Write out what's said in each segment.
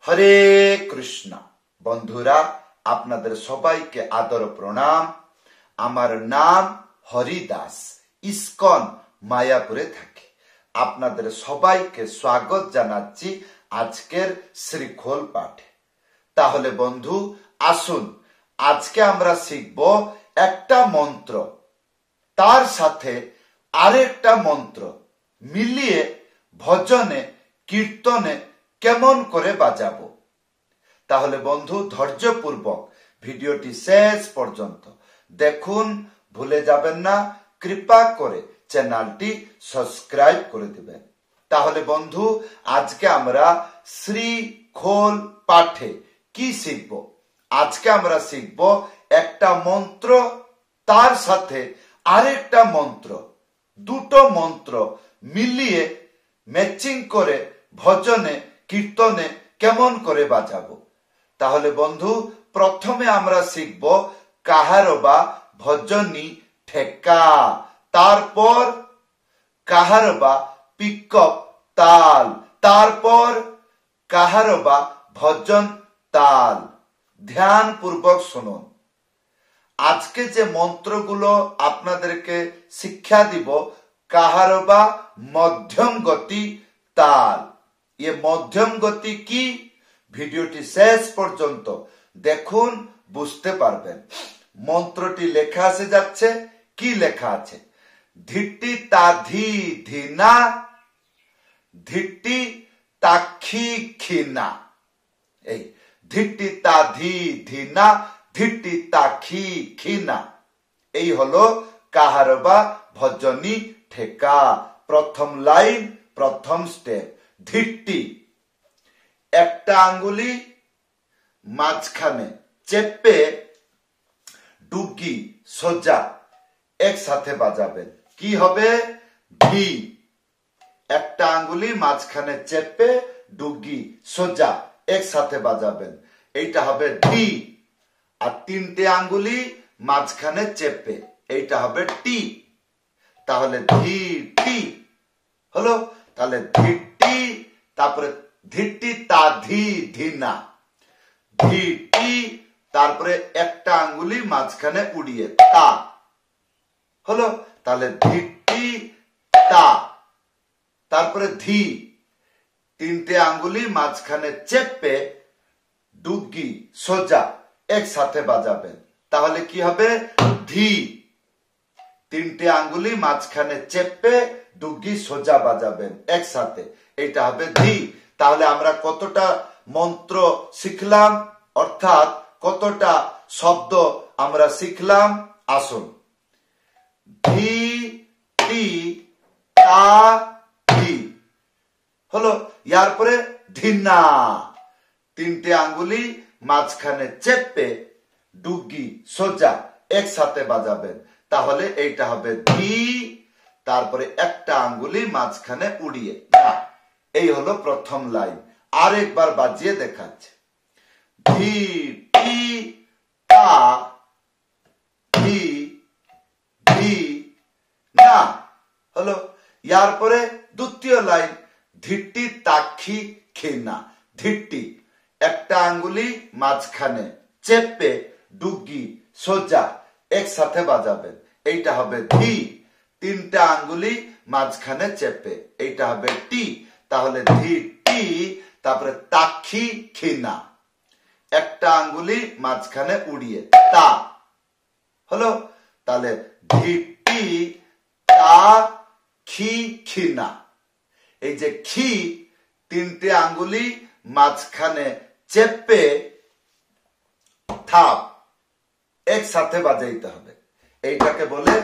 হরে কৃষ্ণ। বন্ধুরা, আপনাদের সবাইকে আদর প্রণাম। আমার নাম হরিদাস, ইস্কন মায়াপুরে থাকি। আপনাদের সবাইকে স্বাগত জানাচ্ছি আজকের শ্রীখোল পাঠে। তাহলে বন্ধু আসুন, আজকে আমরা শিখব একটা মন্ত্র, তার সাথে আরেকটা মন্ত্র মিলিয়ে ভজনে কীর্তনে কেমন করে বাজাবো। তাহলে বন্ধু ধৈর্যপূর্বক ভিডিওটি শেষ পর্যন্ত দেখুন, ভুলে যাবেন না কৃপা করে চ্যানেলটি সাবস্ক্রাইব করে দিবেন। তাহলে বন্ধু আজকে আমরা শ্রীখোল পাঠে কি শিখব? আজকে আমরা শিখব একটা মন্ত্র, তার সাথে আরেকটা মন্ত্র, দুটো মন্ত্র মিলিয়ে ম্যাচিং করে ভজনে কীর্তনে কেমন করে বাজাবো। তাহলে বন্ধু প্রথমে আমরা শিখব কাহারবা ভজনী ঠেকা, তারপর কাহারবা পিকপ তাল, তারপর কাহারবা ভজন তাল। ধ্যান পূর্বক শুনুন। আজকে যে মন্ত্রগুলো আপনাদেরকে শিক্ষা দিব, কাহারবা মধ্যম গতি তাল। ये মধ্যম গতি কি? ভিডিওটি শেষ পর্যন্ত দেখুন, বুঝতে পারবেন। মন্ত্রটি লেখা আসে যাচ্ছে, কি লেখা আছে? ধিটি তা ধি ধিনা, ধিটি তাক্ষি খিনা। এই ধিটি তা ধি ধিনা, ধিটি তাক্ষি খিনা, এই হলো কাহারবা ভজনী ঠেকা। প্রথম লাইন, প্রথম স্টেপ। ধিটি, একটা আঙ্গুলি মাঝখানে চেপে ডুগি সোজা একসাথে বাজাবেন। কি হবে? ধি। একটা আঙ্গুলি মাঝখানে চেপে ডুগি সোজা একসাথে বাজাবেন, এইটা হবে ধি। আর তিনটে আঙ্গুলি মাঝখানে চেপে, এইটা হবে টি। তাহলে ধি টি হলো। তাহলে ধিটি, তারপরে ধিটি তা ধি ধিনা, ধিটি, তারপরে একটা আঙ্গুলি মাঝখানে উড়িয়ে তা হলো। তাহলে ধিটি তা, তারপরে ধি, তিনটে আঙ্গুলি মাঝখানে চেপে ডুগি সোজা একসাথে বাজাবেন। তাহলে কি হবে? ধি। তিনটে আঙ্গুলি মাঝখানে চেপে ডুগি সোজা বাজাবেন একসাথে, এটা হবে ধি। তাহলে আমরা কতটা মন্ত্র শিখলাম, অর্থাৎ কতটা শব্দ আমরা শিখলাম? আসুন। ধি টি তা ধি হলো। ইয়ার পরে ধিনা, তিনটে আঙ্গুলি মাঝখানে চেপে ডুগি সোজা একসাথে বাজাবেন। তাহলে এইটা হবে ধি, তারপরে একটা আঙ্গুলি মাঝখানে উড়িয়ে না। এই হলো প্রথম লাইন। আরেকবার বাজিয়ে দেখাচ্ছে। ধি টি তা ধি ধি না হলো। ইয়ার পরে দ্বিতীয় লাইন, ধিটি তাক্ষি খিনা। ধিটি, একটা আঙ্গুলি মাঝখানে চেপে ডুগি সোজা একসাথে বাজাবেন, এইটা হবে ধি। তিনটা আঙ্গুলি মাঝখানে চেপে, এইটা হবে টি। তাহলে ধি টি, তারপরে তাক্ষি খিনা, একটা আঙ্গুলি মাঝখানে উড়িয়ে তা হলো। তাহলে ধি টি তা খি খিনা। এই যে খি, তিনটে আঙ্গুলি মাঝখানে চেপে থাপ একসাথে বাজাইতে হবে, এইটাকে বলে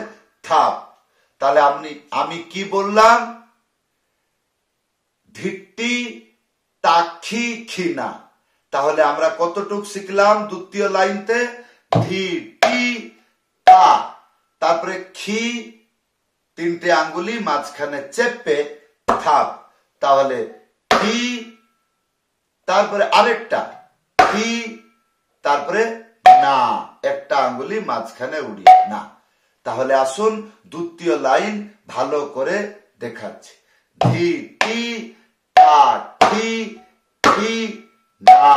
থাপ। তাহলে আমি কি বললাম? ধিটি তাক্ষি খিনা। তাহলে আমরা কতটুক শিখলাম দ্বিতীয় লাইনতে? ধিটি তা, তারপরে খি, তিনটে আঙ্গুলি মাঝখানে চেপে থাপ। তাহলে খি, তারপরে আরেকটা খি, তারপরে না, একটা আঙ্গুলি মাঝখানে উড়িয়ে না। তাহলে আসুন দ্বিতীয় লাইন ভালো করে দেখাচ্ছি। ধি টি তা ঠি ঠি না।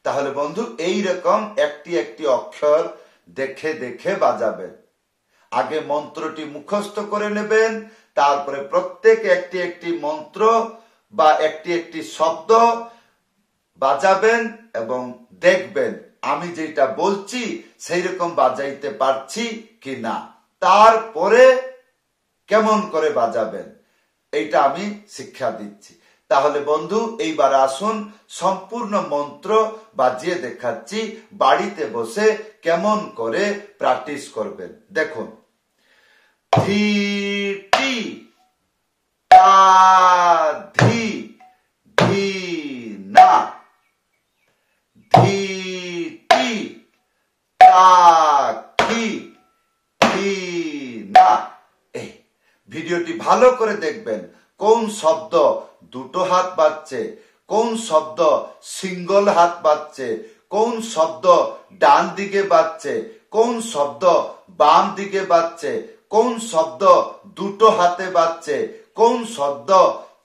তাহলে বন্ধু এইরকম একটি একটি অক্ষর দেখে দেখে বাজাবেন। আগে মন্ত্রটি মুখস্থ করে নেবেন, তারপরে প্রত্যেক একটি একটি মন্ত্র বা একটি একটি শব্দ বাজাবেন এবং দেখবেন আমি যেটা বলছি সেই রকম বাজাইতে পারছি কিনা, তারপরে কেমন করে বাজাবেন এইটা আমি শিক্ষা দিচ্ছি। তাহলে বন্ধু এইবার আসুন সম্পূর্ণ মন্ত্র বাজিয়ে দেখাচ্ছি, বাড়িতে বসে কেমন করে প্র্যাকটিস করবেন। দেখুন, ধি টি তা ধি ধি না, ধি টি তা কি ধি না। এই ভিডিওটি ভালো করে দেখবেন, কোন শব্দ দুটো হাত বাজছে, কোন শব্দ সিঙ্গল হাত বাজছে, কোন শব্দ ডান দিকে বাজছে, কোন শব্দ বাম দিকে বাজছে, কোন শব্দ দুটো হাতে বাজছে, কোন শব্দ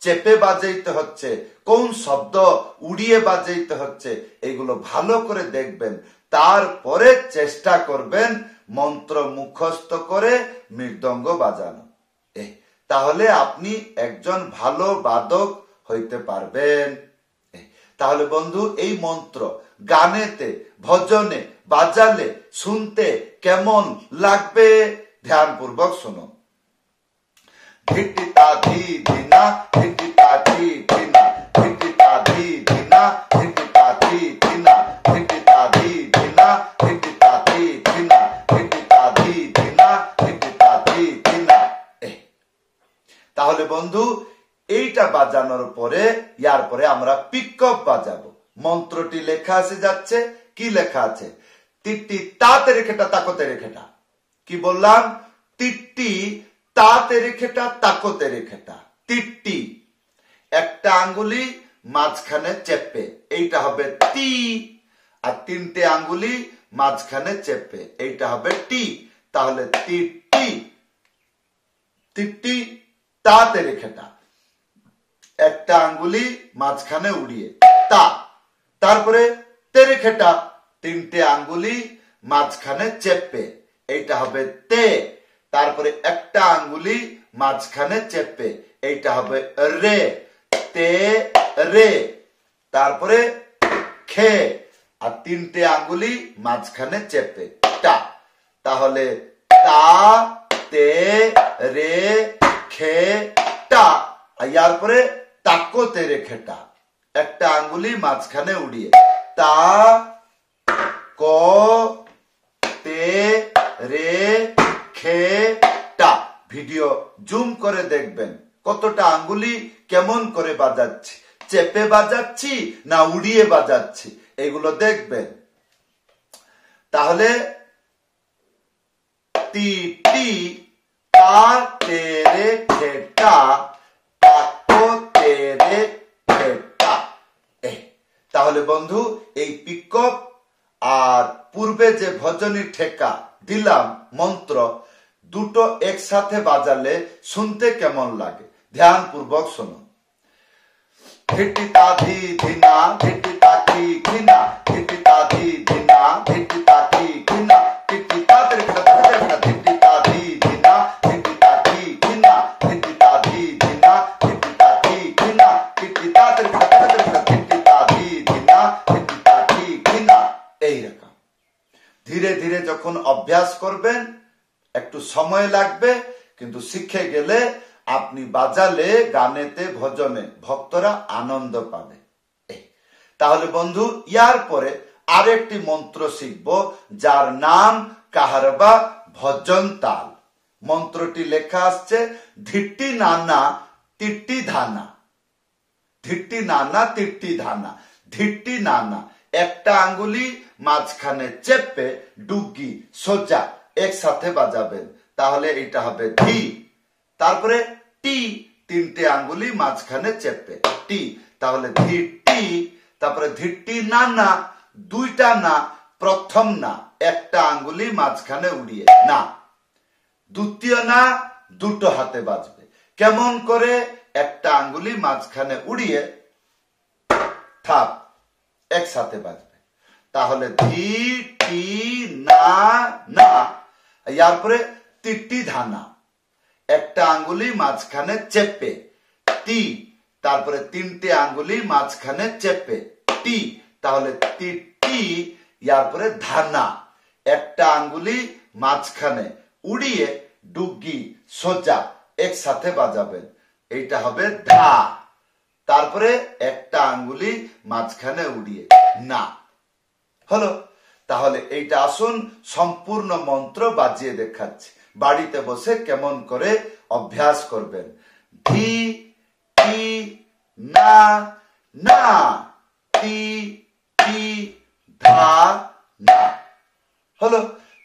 চেপে বাজাইতে হচ্ছে, কোন শব্দ উড়িয়ে বাজাইতে হচ্ছে, এগুলো ভালো করে দেখবেন। তারপরে চেষ্টা করবেন মন্ত্র মুখস্থ করে মৃদঙ্গ বাজানো। তাহলে আপনি একজন ভালো বাদক হইতে পারবেন। তাহলে বন্ধু এই মন্ত্র গানেতে ভজনে বাজালে শুনতে কেমন লাগবে ধ্যানপূর্বক শুনুন। ধিটি তা ধি ধিনা, ধিটি তা ধি ধিনা, ধিটি তা ধি ধিনা, ধিটি তা ধি ধিনা, ধিটি তা ধি ধিনা, ধিটি তা ধি ধিনা, ধিটি তা ধি ধিনা, ধিটি তা ধি ধিনা। তাহলে বন্ধু এইটা বাজানোর পরে ইয়ার পরে আমরা পিকআপ বাজাবো। মন্ত্রটি লেখা আসে যাচ্ছে, কি লেখা আছে? তিট্টি তাতে রেখেটা তাকতে রেখেটা। কি বললাম? তিট্টি তাতে রেখেটা তাকতে রেখেটা। তিট্টি একটা আঙ্গুলি মাঝখানে চেপে, এইটা হবে টি, আর তিনটে আঙ্গুলি মাঝখানে চেপে, এইটা হবে টি। তাহলে তিট্টি, তিট্টি তাতে রেখেটা, একটা আঙ্গুলি মাঝখানে উড়িয়ে তা, তারপরে তেরেখেটা তিনটে আঙ্গুলি মাঝখানে চেপে, এইটা হবে তে, তারপরে একটা আঙ্গুলি মাঝখানে চেপে, এইটা হবে রে, তে রে, তারপরে খে, আর তিনটে আঙ্গুলি মাঝখানে চেপে টা। তাহলে তা তে রে খে টা। ইয়ার পরে তাকতে রেখেটা, একটা আঙ্গুলি মাঝখানে উড়িয়ে তা ক তে রে খে টা। ভিডিও জুম করে দেখবেন কতটা আঙ্গুলি কেমন করে বাজাচ্ছি, চেপে বাজাচ্ছি না উড়িয়ে বাজাচ্ছি, এগুলো দেখবেন। তাহলে টি টি তা তে রে খে টা, তাহলে বন্ধু এই পিকআপ আর পূর্বে যে ভজনী ঠেকা দিলাম মন্ত্র, দুটো একসাথে বাজালে শুনতে কেমন লাগে ধ্যানপূর্বক শুনুন। ধিটি তা ধি ধিনা, ধিটি তা কি খিনা, ধিটি তা ধি ধিনা, ধিটি তা কি খিনা, ধিটি তা তে ধিটি তা ধি ধিনা, ধিটি তা কি খিনা, ধিটি তা ধি ধিনা, ধিটি তা কি খিনা, ধিটি তা তে ধিটি তা ধি ধিনা, ধিটি তা কি খিনা। এইরকম ধীরে ধীরে যখন অভ্যাস করবেন একটু সময় লাগবে, কিন্তু শিখে গেলে আপনি বাজালে গানেতে ভজনে ভক্তরা আনন্দ পাবে। তাহলে বন্ধু ইয়ার পরে আরেকটি মন্ত্র শিখব, যার নাম কাহারবা ভজন তাল। মন্ত্রটি লেখা আসছে ধিট্টি নানা তিট্টি ধানা, ধিট্টি নানা তিট্টি ধানা। ধিট্টি নানা একটা আঙ্গুলি মাঝখানে চেপে ডুগি সোজা একসাথে বাজাবেন, তাহলে এটা হবে ধি। তারপরে টি তিনটে আঙ্গুলি মাঝখানে চেপে টি, তাহলে ধিট্টি। তারপরে ধিট্টি নানা দুইটা না, প্রথম না একটা আঙ্গুলি মাঝখানে উড়িয়ে না, দ্বিতীয় না দুটো হাতে বাজবে। কেমন করে? একটা আঙ্গুলি মাঝখানে উড়িয়ে থাপ, একসাথে বাজবে। তাহলে ধি টি না না, ইয়ার পরে তিটি ধানা, একটা আঙ্গুলি মাঝখানে চেপে টি, তারপরে তিনটে আঙ্গুলি মাঝখানে চেপে টি, তাহলে তিটি, ইয়ার পরে ধানা, একটা আঙ্গুলি মাঝখানে উড়িয়ে ডুগি সোজা একসাথে বাজাবেন, এইটা হবে ধা। তারপরে একটা আঙ্গুলি মাঝখানে উড়িয়ে না, হলো। তাহলে এইটা আসুন সম্পূর্ণ মন্ত্র বাজিয়ে দেখাচ্ছি, বাড়িতে বসে কেমন করে অভ্যাস করবেন। ধি টি না না, টি টি ধা না, হলো।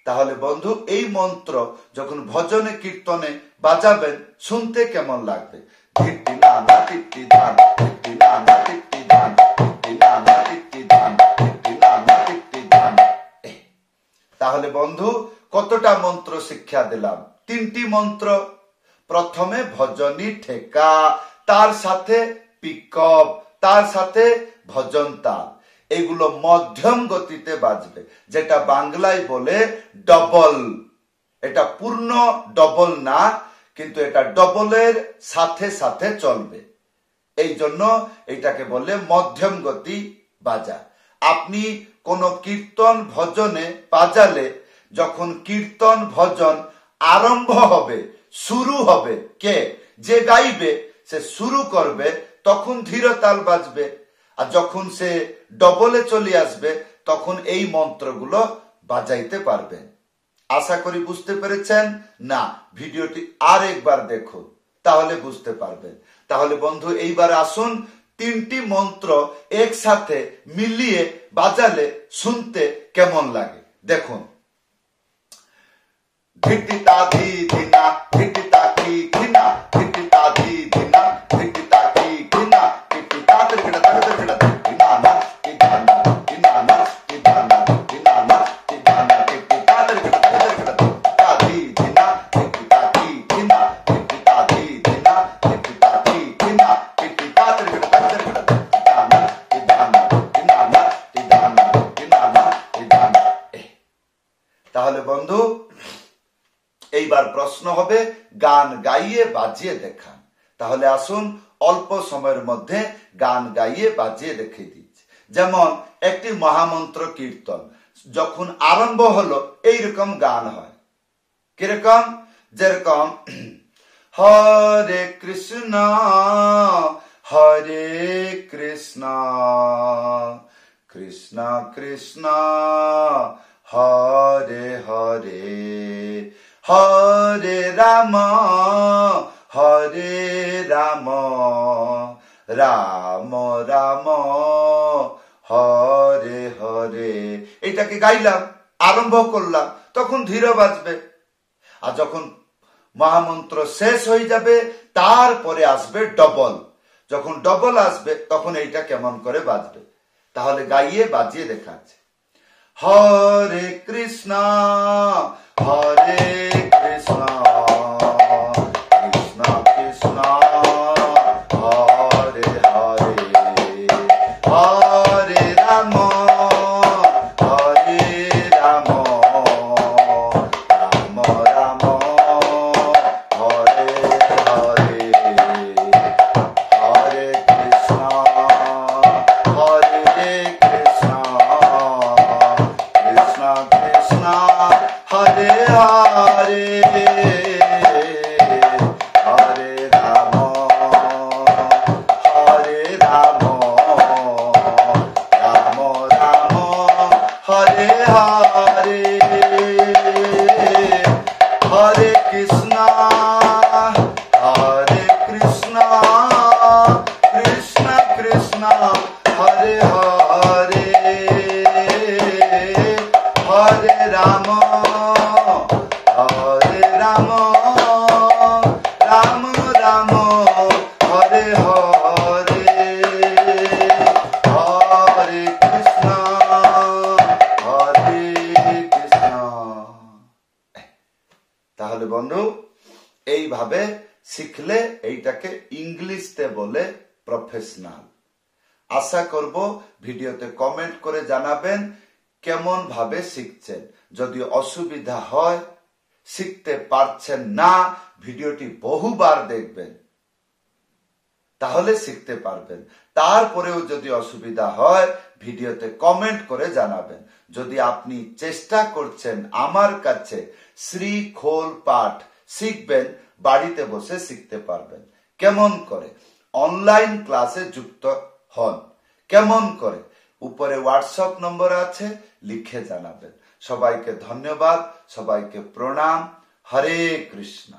তাহলে বন্ধু এই মন্ত্র যখন ভজনে কীর্তনে বাজাবেন শুনতে কেমন লাগবে? ধিটি না না টিটি ধান, ধিটি না না টিটি ধান, ধিটি না না টিটি ধান, ধিটি না না টিটি ধান। তাহলে বন্ধু কতটা মন্ত্র শিক্ষা দিলাম? 3টি মন্ত্র। প্রথমে ভজনী ঠেকা, তার সাথে পিকঅপ, তার সাথে ভজন তাল, এগুলো মধ্যম গতিতে বাজবে, যেটা বাংলায় বলে ডবল। এটা পূর্ণ ডবল না, কিন্তু এটা ডবলের সাথে সাথে চলবে, এই জন্য এটাকে বলে মধ্যম গতি বাজা। আপনি কোন কীর্তন ভজনে বাজালে, যখন কীর্তন ভজন আরম্ভ হবে, শুরু হবে, কে যে গাইবে সে শুরু করবে, তখন ধীর তাল বাজবে। আর যখন সে ডবলে চলে আসবে তখন এই মন্ত্রগুলো বাজাইতে পারবেন। আশা করি বুঝতে পেরেছেন। না, ভিডিওটি আরেকবার দেখুন, তাহলে বুঝতে পারবেন। তাহলে বন্ধু এইবার আসুন 3টি মন্ত্র একসাথে মিলিয়ে বাজালে শুনতে কেমন লাগে দেখুন। ধিটি তা ধি ধিনা, ধিটি তা কি ধিনা, ধিটি তা ধি ধিনা, ধিটি তা কি ধিনা, ধিটি তা ত্রিকড়া ত্রিকড়া ধিনা না ধিনা ধিনা না ধিনা ধিনা না ধিনা, ধিটি তা ত্রিকড়া ত্রিকড়া তা ধি ধিনা, ধিটি তা কি ধিনা, ধিটি তা ধি ধিনা, ধিটি তা কি ধিনা, ধিটি তা ত্রিকড়া ত্রিকড়া ধিনা না ধিনা ধিনা না ধিনা ধিনা না ধিনা। তাহলে বন্ধু এইবার প্রশ্ন হবে গান গাইয়ে বাজিয়ে দেখান। তাহলে আসুন অল্প সময়ের মধ্যে গান গাইয়ে বাজিয়ে দেখিয়ে দিচ্ছি। যেমন একটি মহামন্ত্র কীর্তন যখন আরম্ভ হলো এইরকম গান হয়, কিরকম? যেরকম হরে কৃষ্ণ হরে কৃষ্ণ কৃষ্ণ কৃষ্ণ হরে হরে, হরে রাম হরে রাম রাম রাম হরে হরে। এটাকে গাইলাম, আরম্ভ করলাম, তখন ধীর বাজবে। আর যখন মহামন্ত্র শেষ হয়ে যাবে তারপরে আসবে ডবল। যখন ডবল আসবে তখন এইটা কেমন করে বাজবে, তাহলে গাইয়ে বাজিয়ে দেখাচ্ছে। হরে কৃষ্ণ হরে কৃষ্ণ কৃষ্ণ কৃষ্ণ হরে হরে, হরে রাম হরে রাম রাম রাম হরে হরে, হরে কৃষ্ণ হরে কৃষ্ণ কৃষ্ণ কৃষ্ণ হরে হরে, হরে রাম হরে রাম রাম রাম হরে হরে, হরে কৃষ্ণ হরে কৃষ্ণ কৃষ্ণ কৃষ্ণ হরে হরে, হরে রাম হরে রাম রাম রাম হরে হরে, হরে কৃষ্ণ হরে কৃষ্ণ। তাহলে বন্ধু এইভাবে শিখলে এইটাকে ইংলিশতে বলে প্রফেশনাল। আশা করব ভিডিওতে কমেন্ট করে জানাবেন কেমন ভাবে শিখছেন। যদি অসুবিধা হয়, শিখতে পারছেন না, ভিডিওটি বহুবার দেখবেন, তাহলে শিখতে পারবেন। তারপরেও যদি অসুবিধা হয়, ভিডিওতে কমেন্ট করে জানাবেন। যদি আপনি চেষ্টা করছেন আমার কাছে শ্রীখোল পাঠ শিখবেন, বাড়িতে বসে শিখতে পারবেন। কেমন করে? অনলাইন ক্লাসে যুক্ত হন। কেমন করে? উপরে হোয়াটসঅ্যাপ নম্বর আছে, লিখে জানাবেন। সবাইকে ধন্যবাদ, সবাইকে প্রণাম। হরে কৃষ্ণ।